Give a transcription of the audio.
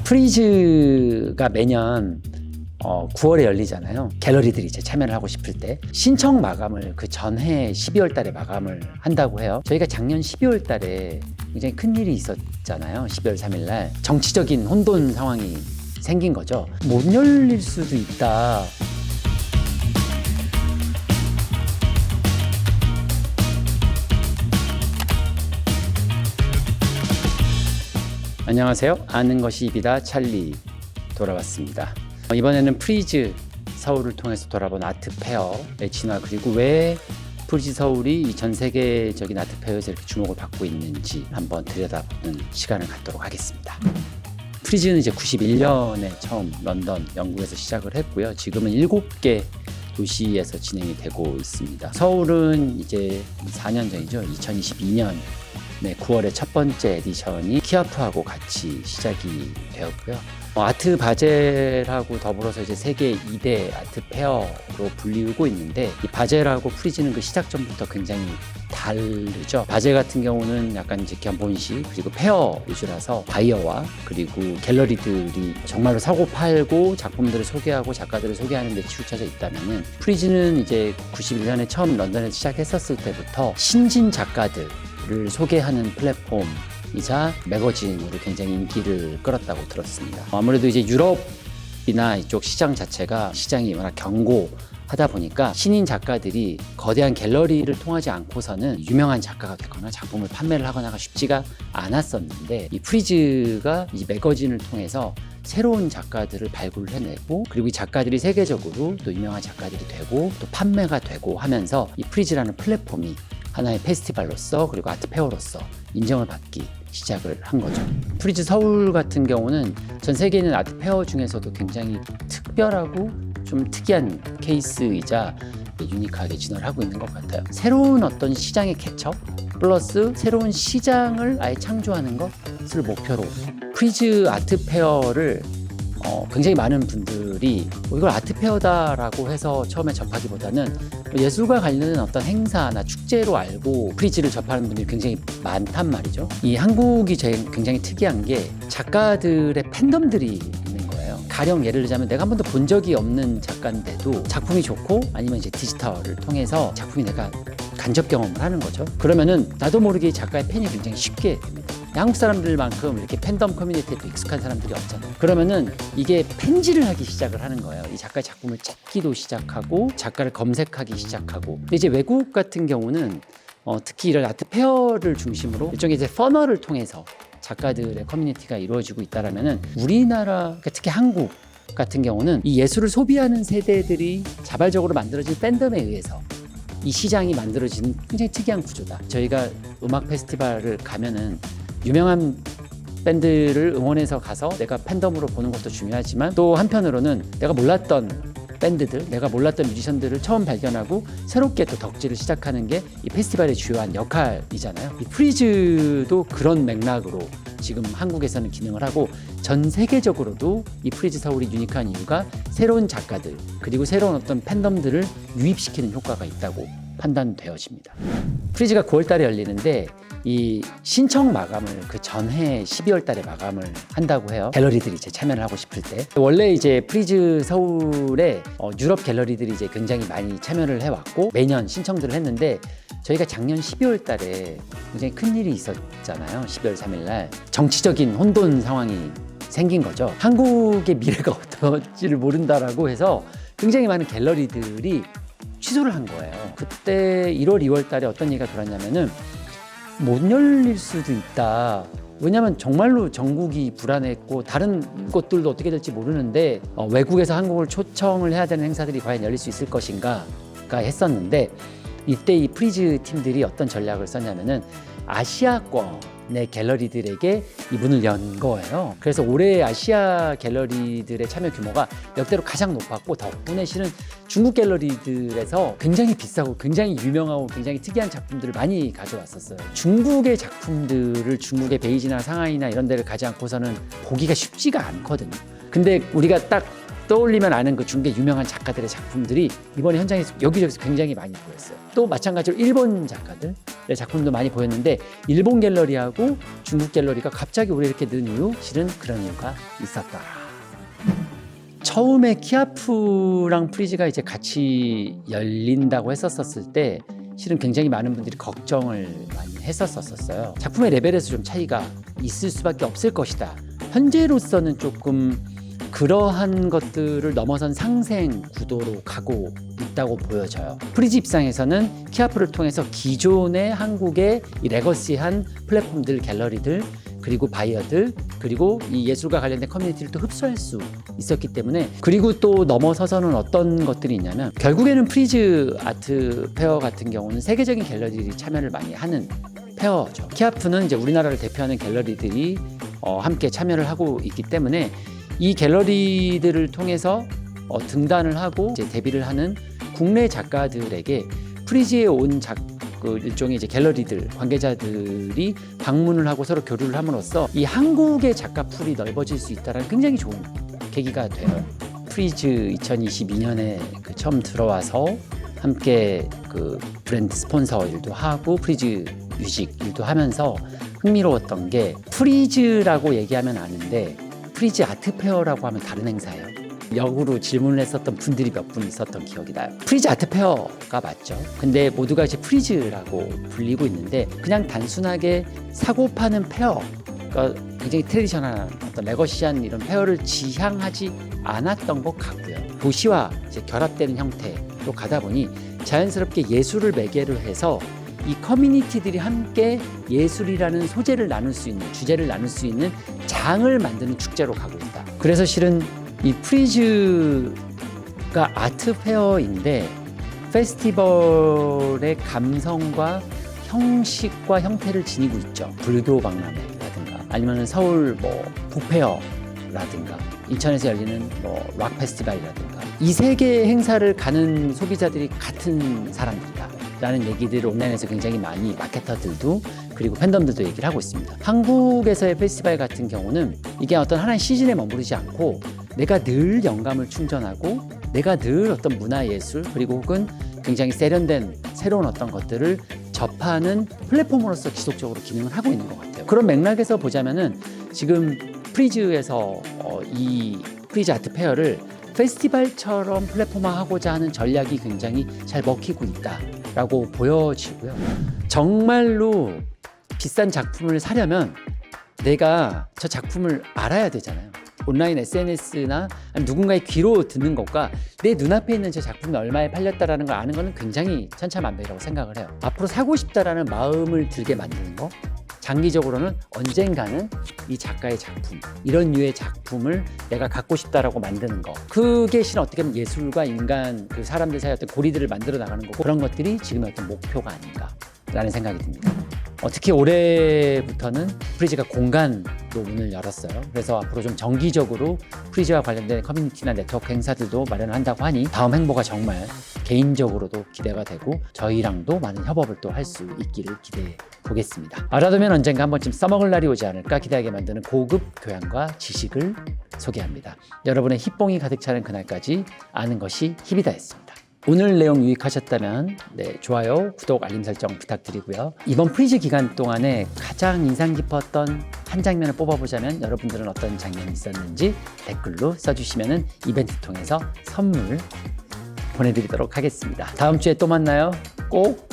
프리즈가 매년 9월에 열리잖아요. 갤러리들이 이제 참여를 하고 싶을 때 신청 마감을 그 전해 12월 달에 마감을 한다고 해요. 저희가 작년 12월 달에 굉장히 큰 일이 있었잖아요. 12월 3일 날 정치적인 혼돈 상황이 생긴 거죠. 못 열릴 수도 있다. 안녕하세요. 아는 것이 입이다 찰리 돌아왔습니다. 이번에는 프리즈 서울을 통해서 돌아본 아트 페어의 진화, 그리고 왜 프리즈 서울이 전 세계적인 아트 페어에서 이렇게 주목을 받고 있는지 한번 들여다보는 시간을 갖도록 하겠습니다. 프리즈는 이제 91년에 처음 런던, 영국에서 시작을 했고요. 지금은 7개 도시에서 진행이 되고 있습니다. 서울은 이제 4년 전이죠. 2022년 9월에 첫 번째 에디션이 키아프하고 같이 시작이 되었고요. 아트 바젤하고 더불어서 이제 세계 2대 아트 페어로 불리우고 있는데, 이 바젤하고 프리즈는 그 시작점부터 굉장히 다르죠. 바젤 같은 경우는 약간 이제 견본식 그리고 페어 위주라서 바이어와 그리고 갤러리들이 정말로 사고 팔고 작품들을 소개하고 작가들을 소개하는 데 치우쳐져 있다면은, 프리즈는 이제 91년에 처음 런던에서 시작했었을 때부터 신진 작가들을 소개하는 플랫폼이자 매거진으로 굉장히 인기를 끌었다고 들었습니다. 아무래도 이제 유럽이나 이쪽 시장 자체가 시장이 워낙 견고하다 보니까 신인 작가들이 거대한 갤러리를 통하지 않고서는 유명한 작가가 되거나 작품을 판매를 하거나가 쉽지가 않았었는데, 이 프리즈가 이 매거진을 통해서 새로운 작가들을 발굴을 해내고, 그리고 이 작가들이 세계적으로 또 유명한 작가들이 되고 또 판매가 되고 하면서 이 프리즈라는 플랫폼이 하나의 페스티벌로서 그리고 아트 페어로서 인정을 받기 시작을 한 거죠. 프리즈 서울 같은 경우는 전 세계에 있는 아트 페어 중에서도 굉장히 특별하고 좀 특이한 케이스이자 유니크하게 진화를 하고 있는 것 같아요. 새로운 어떤 시장의 개척 플러스 새로운 시장을 아예 창조하는 것을 목표로 프리즈 아트 페어를 굉장히 많은 분들이 이걸 아트 페어다라고 해서 처음에 접하기보다는 예술과 관련된 어떤 행사나 축제로 알고 프리즈를 접하는 분들이 굉장히 많단 말이죠. 이 한국이 굉장히 특이한 게 작가들의 팬덤들이 있는 거예요. 가령 예를 들자면 내가 한 번도 본 적이 없는 작가인데도 작품이 좋고, 아니면 이제 디지털을 통해서 작품이 내가 간접 경험을 하는 거죠. 그러면은 나도 모르게 작가의 팬이 굉장히 쉽게 됩니다. 한국 사람들만큼 이렇게 팬덤 커뮤니티에 또 익숙한 사람들이 없잖아요. 그러면은 이게 팬질을 하기 시작을 하는 거예요. 이 작가의 작품을 찾기도 시작하고 작가를 검색하기 시작하고. 근데 이제 외국 같은 경우는 특히 이런 아트 페어를 중심으로 일종의 이제 퍼널을 통해서 작가들의 커뮤니티가 이루어지고 있다라면은, 우리나라, 그러니까 특히 한국 같은 경우는 이 예술을 소비하는 세대들이 자발적으로 만들어진 팬덤에 의해서 이 시장이 만들어지는 굉장히 특이한 구조다. 저희가 음악 페스티벌을 가면은 유명한 밴드를 응원해서 가서 내가 팬덤으로 보는 것도 중요하지만, 또 한편으로는 내가 몰랐던 밴드들, 내가 몰랐던 뮤지션들을 처음 발견하고 새롭게 또 덕질을 시작하는 게 이 페스티벌의 주요한 역할이잖아요. 이 프리즈도 그런 맥락으로 지금 한국에서는 기능을 하고, 전 세계적으로도 이 프리즈 서울이 유니크한 이유가 새로운 작가들 그리고 새로운 어떤 팬덤들을 유입시키는 효과가 있다고 판단되어집니다. 프리즈가 9월 달에 열리는데, 이 신청 마감을 그 전해 12월 달에 마감을 한다고 해요. 갤러리들이 이제 참여를 하고 싶을 때. 원래 이제 프리즈 서울에 유럽 갤러리들이 이제 굉장히 많이 참여를 해왔고 매년 신청들을 했는데, 저희가 작년 12월 달에 굉장히 큰 일이 있었잖아요. 12월 3일 날 정치적인 혼돈 상황이 생긴 거죠. 한국의 미래가 어떨지를 모른다라고 해서 굉장히 많은 갤러리들이 취소를 한 거예요. 그때 1월, 2월 달에 어떤 얘기가 돌았냐면은 못 열릴 수도 있다. 왜냐하면 정말로 전국이 불안했고 다른 곳들도 어떻게 될지 모르는데 외국에서 한국을 초청을 해야 되는 행사들이 과연 열릴 수 있을 것인가가 했었는데, 이때 이 프리즈 팀들이 어떤 전략을 썼냐면은 아시아권의 갤러리들에게 이 문을 연 거예요. 그래서 올해 아시아 갤러리들의 참여 규모가 역대로 가장 높았고, 덕분에 실은 중국 갤러리들에서 굉장히 비싸고 굉장히 유명하고 굉장히 특이한 작품들을 많이 가져왔었어요. 중국의 작품들을 중국의 베이징이나 상하이나 이런 데를 가지 않고서는 보기가 쉽지가 않거든요. 근데 우리가 딱 떠올리면 아는 그 중계 유명한 작가들의 작품들이 이번에 현장에서 여기저기서 굉장히 많이 보였어요. 또 마찬가지로 일본 작가들의 작품도 많이 보였는데 일본 갤러리하고 중국 갤러리가 갑자기 올해 이렇게 는 이유, 실은 그런 이유가 있었다. 처음에 키아프랑 프리즈가 이제 같이 열린다고 했었을 때 실은 굉장히 많은 분들이 걱정을 많이 했었어요. 작품의 레벨에서 좀 차이가 있을 수밖에 없을 것이다. 현재로서는 조금 그러한 것들을 넘어선 상생 구도로 가고 있다고 보여져요. 프리즈 입장에서는 키아프를 통해서 기존의 한국의 이 레거시한 플랫폼들, 갤러리들, 그리고 바이어들, 그리고 이 예술과 관련된 커뮤니티를 또 흡수할 수 있었기 때문에, 그리고 또 넘어서서는 어떤 것들이 있냐면 결국에는 프리즈 아트 페어 같은 경우는 세계적인 갤러리들이 참여를 많이 하는 페어죠. 키아프는 이제 우리나라를 대표하는 갤러리들이 함께 참여를 하고 있기 때문에 이 갤러리들을 통해서 등단을 하고 이제 데뷔를 하는 국내 작가들에게 프리즈에 온 그 일종의 이제 갤러리들, 관계자들이 방문을 하고 서로 교류를 함으로써 이 한국의 작가 풀이 넓어질 수 있다는 굉장히 좋은 계기가 돼요. 프리즈 2022년에 처음 들어와서 함께 그 브랜드 스폰서 일도 하고 프리즈 뮤직 일도 하면서 흥미로웠던 게, 프리즈라고 얘기하면 아는데 프리즈 아트 페어라고 하면 다른 행사예요. 역으로 질문을 했었던 분들이 몇 분 있었던 기억이 나요. 프리즈 아트 페어가 맞죠. 근데 모두가 이제 프리즈라고 불리고 있는데 그냥 단순하게 사고 파는 페어, 그러니까 굉장히 트레디셔널한 어떤 레거시한 이런 페어를 지향하지 않았던 것 같고요. 도시와 이제 결합되는 형태로 가다 보니 자연스럽게 예술을 매개로 해서 이 커뮤니티들이 함께 예술이라는 소재를 나눌 수 있는, 주제를 나눌 수 있는 장을 만드는 축제로 가고 있다. 그래서 실은 이 프리즈가 아트 페어인데 페스티벌의 감성과 형식과 형태를 지니고 있죠. 불교 박람회라든가 아니면 서울 북페어라든가 인천에서 열리는 락 페스티벌이라든가 이 세 개의 행사를 가는 소비자들이 같은 사람들이다 라는 얘기들을 온라인에서 굉장히 많이 마케터들도 그리고 팬덤들도 얘기를 하고 있습니다. 한국에서의 페스티벌 같은 경우는 이게 어떤 하나의 시즌에 머무르지 않고 내가 늘 영감을 충전하고 내가 늘 어떤 문화예술 그리고 혹은 굉장히 세련된 새로운 어떤 것들을 접하는 플랫폼으로서 지속적으로 기능을 하고 있는 것 같아요. 그런 맥락에서 보자면은 지금 프리즈에서 이 프리즈 아트 페어를 페스티벌처럼 플랫폼화하고자 하는 전략이 굉장히 잘 먹히고 있다라고 보여지고요. 정말로 비싼 작품을 사려면 내가 저 작품을 알아야 되잖아요. 온라인 SNS나 누군가의 귀로 듣는 것과 내 눈앞에 있는 저 작품이 얼마에 팔렸다라는 걸 아는 것은 굉장히 천차만별이라고 생각을 해요. 앞으로 사고 싶다라는 마음을 들게 만드는 거, 장기적으로는 언젠가는 이 작가의 작품, 이런 류의 작품을 내가 갖고 싶다라고 만드는 거, 그게 실은 어떻게 보면 예술과 인간, 그 사람들 사이의 어떤 고리들을 만들어 나가는 거고, 그런 것들이 지금의 어떤 목표가 아닌가라는 생각이 듭니다. 특히 올해부터는 프리즈가 공간도 문을 열었어요. 그래서 앞으로 좀 정기적으로 프리즈와 관련된 커뮤니티나 네트워크 행사들도 마련한다고 하니 다음 행보가 정말 개인적으로도 기대가 되고 저희랑도 많은 협업을 또 할 수 있기를 기대해 보겠습니다. 알아두면 언젠가 한 번쯤 써먹을 날이 오지 않을까 기대하게 만드는 고급 교양과 지식을 소개합니다. 여러분의 힙봉이 가득 차는 그날까지 아는 것이 힙이다 했습니다. 오늘 내용 유익하셨다면 좋아요, 구독, 알림 설정 부탁드리고요. 이번 프리즈 기간 동안에 가장 인상 깊었던 한 장면을 뽑아보자면 여러분들은 어떤 장면이 있었는지 댓글로 써주시면 이벤트 통해서 선물 보내드리도록 하겠습니다. 다음 주에 또 만나요. 꼭